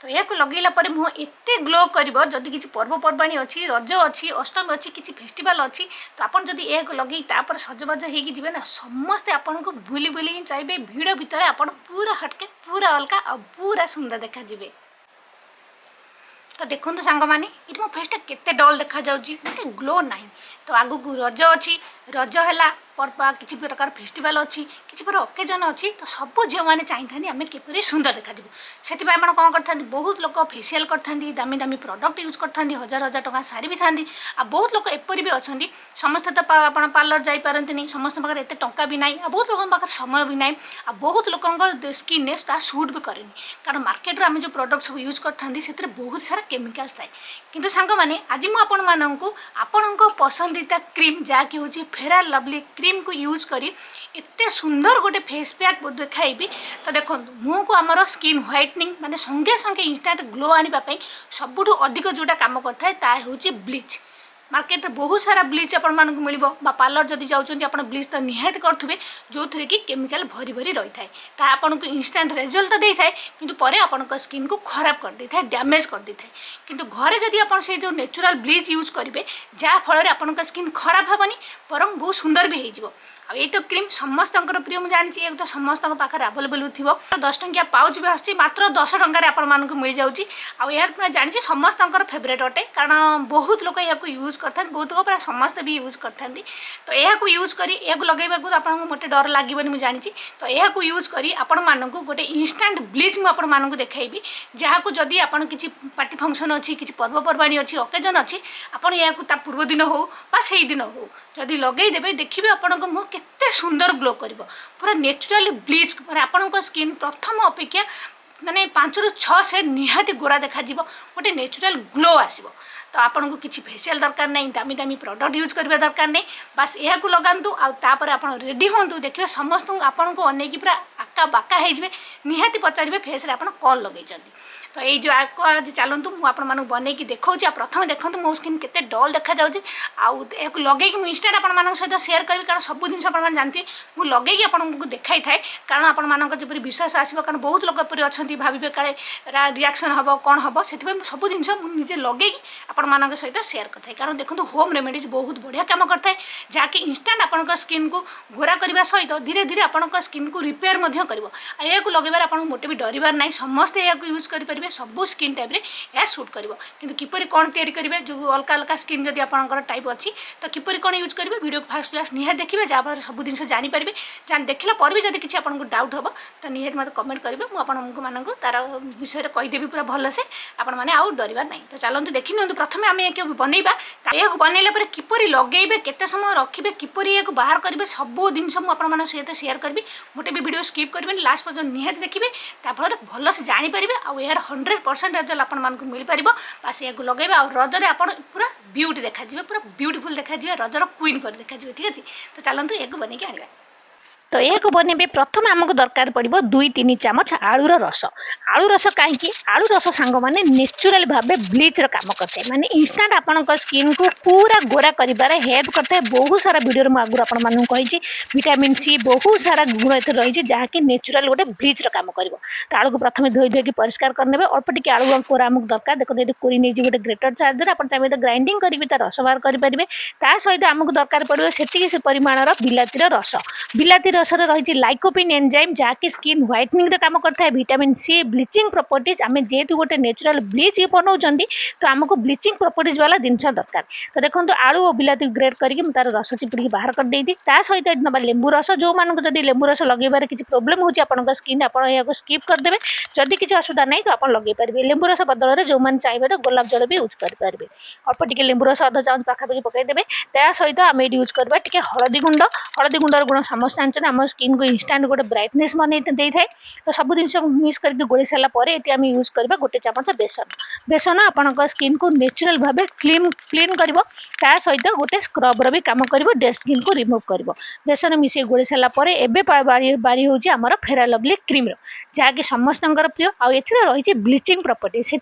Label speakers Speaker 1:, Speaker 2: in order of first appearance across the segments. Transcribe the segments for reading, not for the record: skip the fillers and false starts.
Speaker 1: तो यह लगेला मुह एत ग्लो कर जदि किसी पर्वपर्वाणी अच्छी रज अच्छी अष्टमी अच्छी किसी फेस्टिवल अच्छी तो आपन जदि यह लगे सजबाज हो ना समस्ते आपन को बुली बुली ही चाहिए भिड़ भितर आप पूरा हटके पूरा अलग और पूरा सुंदर देखा जी। तो देखो सांग मैंने ये मो फेसटा केते डल देखा जाउची मते ग्लो नाही। तो आगु को रज अच्छी रज है पर्व किसी प्रकार फेस्टिवल अच्छी किसी प्रकार ओकेजन अच्छी तो सब झील मैंने चाहिए आम किपरि सुंदर देखा से कौन करते बहुत लोग फेसियाल करते दामी दामी प्रडक्ट यूज करते हजार हजार टका सारी भी था आ बहुत लोग एपरी भी अच्छा समस्ते तो पार्लर जापारती समस्त पाखे एत टंका भी ना बहुत लोगों पाखे समय भी ना आ बहुत लोगों स्किन ने सुट भी करेनि कारण मार्केट आम जो प्रडक्ट सब यूज करते से बहुत सारा केमिकाल्स थाए किंतु सांग मैंने आज मुझे आपण पसंदीदा क्रीम जहाँकि हूँ फेयर लवली क्रीम को यूज करी एते सुंदर गोटे फेस पैक देखाइबी। तो देखो मुँह को आमर स्किन व्हाइटनिंग माने संगे संगे इंस्टांट ग्लो आने सबुठ अधिक जोटा कम करता है हूँ ब्लीच। मार्केट में बहुत सारा ब्लीच आपण मिल पार्लर जदि जाऊँच आप ब्लीच तो निहाती करुवे जो थे कि केमिकल भरी भरी रही है ता आपन को इंस्टांट रिजल्ट तो दे थाए किंतु परे आपन को स्किन को खराब कर दे थाए डैमेज कर दे थाए किंतु घरे जदि आपन से जो नेचुरल ब्लीच यूज करेंगे जहाँ फल आपन का स्किन खराब हेनी बरं बहुत सुंदर भी हो। ये तो क्रीम समस्त प्रिय मुझे जानी एक तो समस्त पाखे आवेलेबल थी 10 टंकिया पाउच भी आसी मात्र 10 टंकार आपण मिल जाऊँगी आर जानी समस्त फेवरेट अटे कारण बहुत लोग यहाँ यूज करते बहुत लोग प्राय समस्ते भी यूज करते तो यह यूज कर लगेगा आपको मोटे डर लगे मुझे जानी तो यह यूज कर आपण मानक गोटे इंस्टांट ब्लीच मुझे देखी जहाँ को जदि आप किसी पार्टी फंक्शन अच्छी किसी पर्वपर्वाणी अच्छी ओकेजन अच्छी आपड़ या पूर्व दिन हो से दिन हो जदि लगेदेवे देखिए आपण मुँह केते सुंदर ग्लो कर पूरा नेचुराली ब्लीच मैंने आपण स्किन प्रथम अपेक्षा माने 5 ରୁ 6 से निहाती गोरा देखा गोटे नेचुरल ग्लो आसो। तो आपन को किसी फेसियाल दरकार नहीं दामी दामी प्रोडक्ट यूज करबा दरकार नहीं बस यह लगातु आपर आप रेडी हूँ देखिए समस्त आपन को अनेक पूरा आका बाका हो निहाती पचारे फेस आप कौन लगे। तो ये जो आज चलतु मुझे बनई देखा प्रथम देखो मो स्किन केते डल देखा जाऊँ लगे मुझे इंस्टाट आप सहित सेयार करी कारण सब जिन आप जानते मुझे लगे आपको देखाई थाए कारण आप जपरी विश्वास आसो कारण बहुत लोग एपरी अच्छा भावे काले रिएक्शन हम कौन हम से सब जिन मुझे लगे आपण सहित सेयार करता है कारण देखो होम रेमेडीज बहुत बढ़िया काम करता है जहाँकि इंस्टाट आपण स्किन को गोरा करने सहित धीरे धीरे आपण स्किन को रिपेयर कर लगेबार आप मोटे भी डरबार ना समस्ते यहाँ यूज करें सब स्किन टाइप यह सुट कर किपर कौन तैयारी करेंगे जो अलग अलग स्किन जब आप टाइप अच्छी तो किपर कौन यूज करेंगे वीडियो फास्ट क्लास निहाती देखिए जहाँ सब जिन जानीपारे देखला पर भी जब किसी आपको डाउट हम तो निहाती मतलब कमेंट करेंगे मुझे तार विषय कहीदेवी पूरा भलसे आपण मैंने आउ डरबार ना। तो चलते देखी नि प्रथम आम एक बनइबा यह बनइला किपर लगेबे केते समय रखिए किपर यह बाहर करेंगे सब जिन मुझे सहित सेयार करी गोटे भी वीडियो स्किप करेंगे लास्ट पर्यटन निहाती देखिए ताफल भलसे जानीपारे आर 100% रिजल्ट आपको मिल पार बास या लगे आ रजरे आप पूरा ब्यूटी देखा पूरा ब्यूटीफुल देखा रजर क्वीन कर देखा ठीक अच्छे। तो चलते एक बनई आने
Speaker 2: तो यह बनइबे प्रथम आमको दरकार पड़ो 2-3 चामच आलूर रस कहीं आलू रस सांग मैंने नेचुराल भाव ब्लीच काम करते माने इंस्टांट आपण स्किन को पूरा गोरा कर हेल्प करता है। बहुत सारा वीडियो में आगुरी आपको विटामिन सी बहुत सारा गुण एथे रही जहाँकि नेचुराल गोटे ब्लीच काम कर। तो आलू को प्रथम धोई धोई परिष्कार करने अल्प टी आलू कोरा आमको दरकार देखो ये कोरी नहीं गोटे ग्रेटर चार्जर आप चाहिए तो ग्राइंडिंग करेंगे तो रस बाहर करेंगे ता सहित आमको दरकार पड़ो से परिमाणर बिलातीर रस बिलाती रसर रही लाइकोपिन एंजाइम जहाँकि स्किन व्हाइटनिंग काम करता है विटामिन सी ब्लीचिंग प्रॉपर्टीज आम जेहेतु गोटे नेचुरल ब्लीच बनाऊँ तो आमको ब्लीचिंग प्रॉपर्टीज वाला जिनस दरकार। तो देखो आलू और बिलाती ग्रेड करके तार रस चिपुड़ी बाहर कर देती सहित ना लेंबू रस जो मानक जब लेंबू रस लगे किसी प्रोब्लेम हो स्किन आप स्किप करदे जदि किसी असुविधा नहीं तो आप लगे पारे लेंबू रस बदल में जो मैंने चाहिए तो गोलाप जल भी यूज करेंगे अल्प टी लेंबू रस अध चामच पाखापाखि पकईदेवे ता सहित आम ये यूज करवा टी हलदी गुंडर गुण समस्त जानते आम स्किन को इंस्टांट गोटे ब्राइटनेस बन था। तो सब जिन मिक्स करके गोली सारापर ये आम यूज करवा गोटे चामच बेसन बेसन आपण स्किन को नेचुरल भाव क्लीन कर सहित गोटे स्क्रबर भी कम कर डेड स्किन को रिमूव कर बेसन मिसे गोली सारापर एवं बारी हूँ आमर फेयर लवली क्रीम जहाँकि समस्त प्रिय आउ रही ब्लीचिंग प्रॉपर्टी से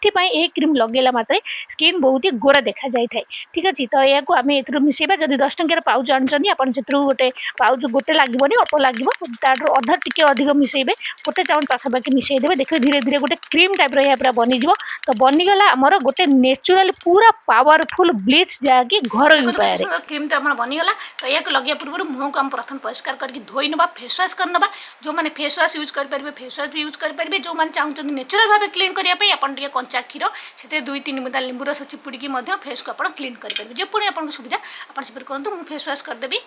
Speaker 2: क्रीम लगेला मात्रे स्किन बहुत ही गोरा देखा जाए ठीक अच्छे। तो यह आम ए मिसेबा जब 10 टंकिया पाउच आनुनी आप गोटे पाउच गोटे लगे अल्प लगे ताठू अधा टिके अधिक मिसेबे गोटे चामच पाखापाखि मिसेदेवे देखिए धीरे धीरे गोटे क्रीम टाइप रहा पूरा बनीज तो बनीगला आमर गोटे नेचुराल पूरा पावरफुल ब्लीच जहाँकि घर
Speaker 1: देखो
Speaker 2: उपाय
Speaker 1: सुंदर क्रीम तो आम बनीगला तो या लगे पूर्व मुँह को आम प्रथम परिष्कार करके धोई ना फेस वाश करना जो मैंने फेस वाश यूज करेंगे फेस वाश भी यूज करेंगे जो मैंने चाहते नेचुराल भाव क्लीन करने आप कंचा क्षीर से 2-3 बुंदा लेंबू रस चिपुड़ी फेस को आप क्लीन करेंगे जो पुणी आपको सुविधा आप से करूँ मुझे फेस वाश करदेवी।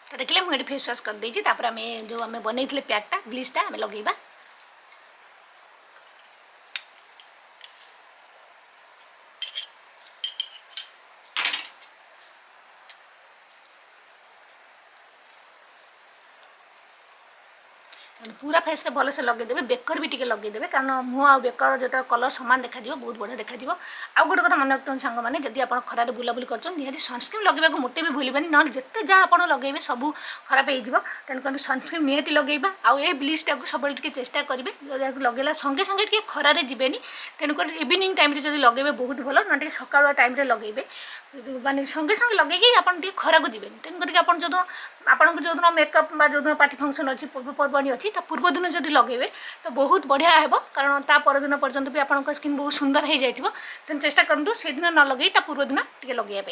Speaker 1: तो देखिए मुझे फेस वाश कर देती आम जो आम बनई पैकटा ब्लीचटा आम लगेगा। पूरा फेस से भल से लगेदेवे बेकर भी टिके लगेदेवे कारण मुँह आ बेकर जो कलर सामान देखा बहुत बढ़िया देखा आउ गोटे कथा मन रखते सांग मैंने जब आप खरार बुलाबुली कर सनस्क्रीन लगे मोटे भी भूलें ना जिते जहाँ आप लगे सब खराब हो तेणुक सनस्क्रीन निहाती लगेगा आउ ये ब्लीचटा को सब चेष्टा करेंगे लगेला संगे संगे टे खरारे जीवेनि तेणुक इवनिंग टाइम जब लगे बहुत भल ना सकाल टाइम लगे माने संगे संगे लगे आप खरा को जी तेणुक आप जो आपको जो दिन मेकअप जो दिन पार्टी फंक्शन अच्छी पर्वपर्वाणी अच्छी पूर्व दिन जब लगे तो बहुत बढ़िया हे कारण ता परदिन पर्यंत भी आपंक स्किन बहुत सुंदर हो जाए तेनाली चेष्टा करूँ से दिन न लगे पूर्व दिन टे लगे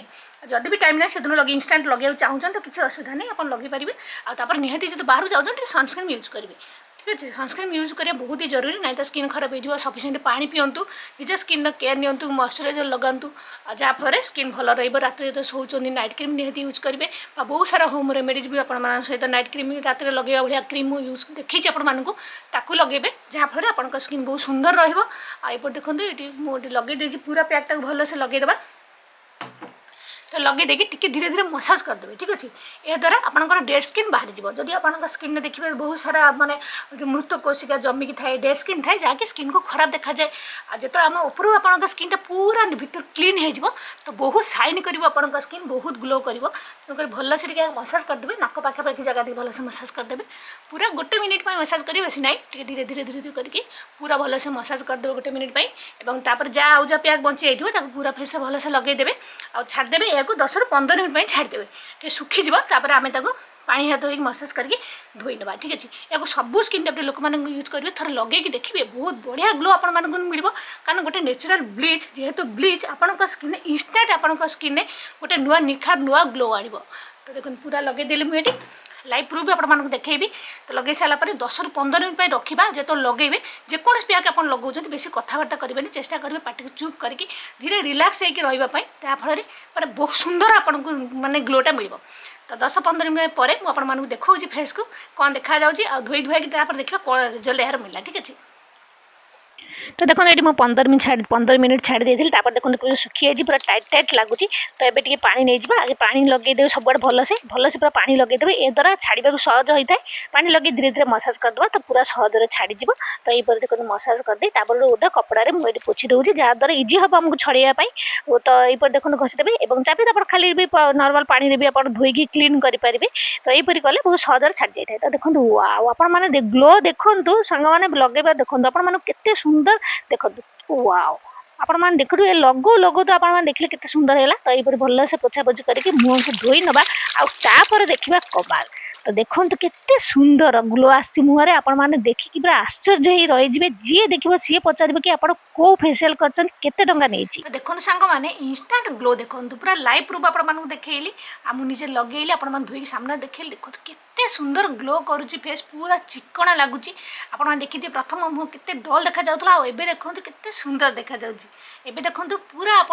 Speaker 1: जदि भी टाइम ना से दिन लगे इंस्टांट लगे चाहूँ तो किसी असुविधा नहीं आप लगे पारे आपर निहाती जो बाहर जाऊँ सनस्क्रीन यूज करेंगे ठीक अच्छे सनस्क्रीन यूज करा बहुत ही जरूरी ना तो स्किन खराब हो सफिशिएंट पानी पिंतु निज स्किन केयर नियंतु मॉइस्चराइजर लगातु जहाँफल स्किन भल रात जो शोचुं नाइट क्रीम निहाती यूज करेंगे बहुत सारा होम रेमेडीज भी आप सहित नाइट क्रीम रात लगे भाया क्रीम यूज देखी आपको लगे जहाँफल आप स्किन बहुत सुंदर रही देखो ये मुझे लगे पूरा पैकटा भल से लगेदेवा तो लगे देखिए टिके धीरे धीरे मसाज करदेवे ठीक अच्छे यह द्वारा आपंकर डेड स्किन बाहरी जाव जदि आप स्किन में देखिए बहुत सारा माने मृत कोशिका जमिकी थाए डेड स्किन थाए जहाँकि स्किन को खराब देखा जाए जो आम ऊपर आप स्किन पूरा भीतर क्लीन हो तो बहुत साइन कर स्किन बहुत ग्लो कर तेणुक भल से मसाज करदेवे नाक पाखापाखि जगह भल से मसाज करदेवे पूरा गोटे मिनिट मसाज करेंगे बेसी ना धीरे धीरे धीरे धीरे करके पूरा भल से मसाज करदेवे गोटे मिनिट और जहाँ आउ जा पैक बची जाइए पूरा फेस भल से लगेदेवे और छाड़देवे या 10-15 मिनट छाड़देवे टे सुखीज आम पानी हाथ धोई मसाज करके धोई ना ठीक अच्छे या सब स्किन टाइप लोक मैंने यूज करेंगे थोड़ा लगे देखिए बहुत बढ़िया ग्लो आप मिल कारण गोटे नेचुरल ब्लीच जेहेतु ब्लीच आपण स्किन इंस्टाट आपण स्किन गोटे नुआ निखार नुआ ग्लो आण तो देखो पूरा लगेदेली मुझे लाइव प्रूफ भी आपको देखी तो लगे सारापर 10-15 मिनट रखा जो लगे जेकोसी पैक आप लगाऊँ बेसी कथबार्ता करेंगे चेष्टा करेंगे पार्टी को चुप करके धीरे रिलैक्स होकर रही बहुत सुंदर आपको माने ग्लोटा मिल तो 10-15 मिनट पर मुझे देखा फेस को कौन देखा धोई धुआ देखा रिजल्ट यार मिलला ठीक अच्छे। तो देखो ये 15 मिनट छाड़ी देखो देखो सुखी जाइए पूरा टाइट टाइट लगुच तो ये पानी नहीं जावा आगे पानी लगेदेवे सब भल से पूरा पानी लगेदेवे ए द्वारा छाड़ा सहज होता है पानी लगे धीरे धीरे मसाज करदे तो पूरा सहज छाड़ तो ये देखो मसाज करदे ओदा कपड़े मुझे पोछि दूसरी जहाँद्वारा इजी हम आमको छड़ाई तो ये देखो घसीदेवे और चाहे आप खाली भी नर्माल पानी भी आप धोईकी क्लीन करेंगे तो यहीपरि कले बहुत सहज छाड़ जाए तो देखो वाओ आपने ग्लो देखु सांग मैंने लगे देखो आपते सुंदर देखो वाओ आपण मैंने देखु ये लगो लगो तो आप देखिए कितने सुंदर है तो ये भल से पोछापोछि करके मुँह को धोई नवा आपर देखा कमाल तो देखो केते सुंदर ग्लो आसी मुहर आपने देखिकी पूरा आश्चर्य ही रही जी देखो सी पचारे कि आप कौ फेसियाल करते टंका नहीं तो देखो सांग मैंने इंस्टांट ग्लो देखो पूरा लाइव प्रूफ आपको देखली मुझे लगेली आप धोई सामने देखिए देखो केते सुंदर ग्लो करुच्ची फेस पूरा चिकना लगुच आप देखिए प्रथम मुँह केते डल देखा जाऊला देखो केते सुंदर देखा जाऊँगी एबे देखो पूरा आप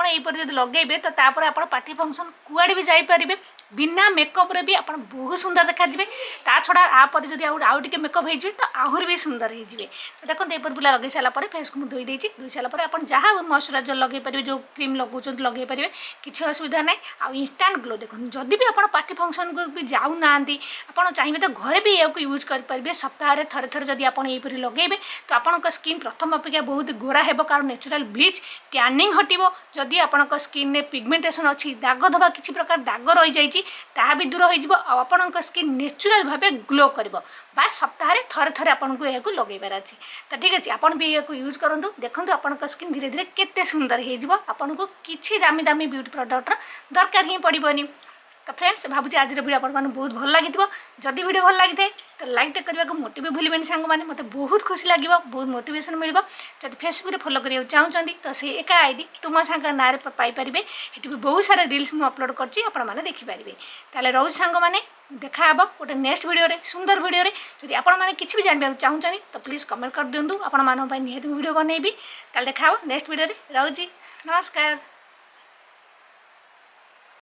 Speaker 1: लगे तो आप पार्टी फंक्शन कुआड़े भी जापर बिना मेकअप रे भी आपण बहुत सुंदर देखा जिवे ता छड़ा आपर जदि आउ टिके मेकअप हो तो आहुरी भी सुंदर हो जिवे देखो ये बुला लगे सारा फेस को धोई देती धोई सारापर आप जहाँ मॉइस्चराइजर लगे पारे जो क्रीम लगाउछन लगे पारे किसी असुविधा ना आ इंस्टांट ग्लो देखो जदि भी आप पार्टी फंक्शन को भी जाऊना आप चाहिए तो घरे भी या यूज करेंगे सप्ताह थे थे जदि आप लगे तो आपंक स्किन प्रथम अपेक्षा बहुत गोरा है कारण नेचुरल ब्लीच टैनिंग हटिबो जदि आपंक स्किन में पिगमेंटेशन अच्छी दाग धबा किसी प्रकार दाग रही जाइए ताहा भी दूर हो आपंक स्किन नेचुरल भाव ग्लो कर बास सप्ताह थे थे आपको यह लगेबार अच्छे तो ठीक अच्छे आपन भी यह यूज करूँ देखो आपंक स्किन धीरे धीरे केते सुंदर हो किसी दामी दामी ब्यूटी प्रोडक्टर दरकार ही पड़ोनी तो फ्रेंड्स भावुँ आज वीडियो आपको बहुत भल लगी जदि वीडियो भल लगी है तो लाइक करने को मोटे भी भूलें सांग मैंने मत बहुत खुशी लगे बहुत मोटिवेशन मिल जब फेसबुक चाहते चाहते तो से एका आईडी तुम सांग ना पाइपर ये भी बहुत सारा रील्स मुझे अपलोड कर देखिपारे ताले रोज सांग मैंने देखा गोटे नेक्स्ट वीडियो सुंदर वीडियो जब आपने किसी भी जानवा चाहते तो प्लीज कमेंट कर दिंतु आपण निहत वीडियो बनैबी ताले देखा नेक्स्ट वीडियो रोजी नमस्कार।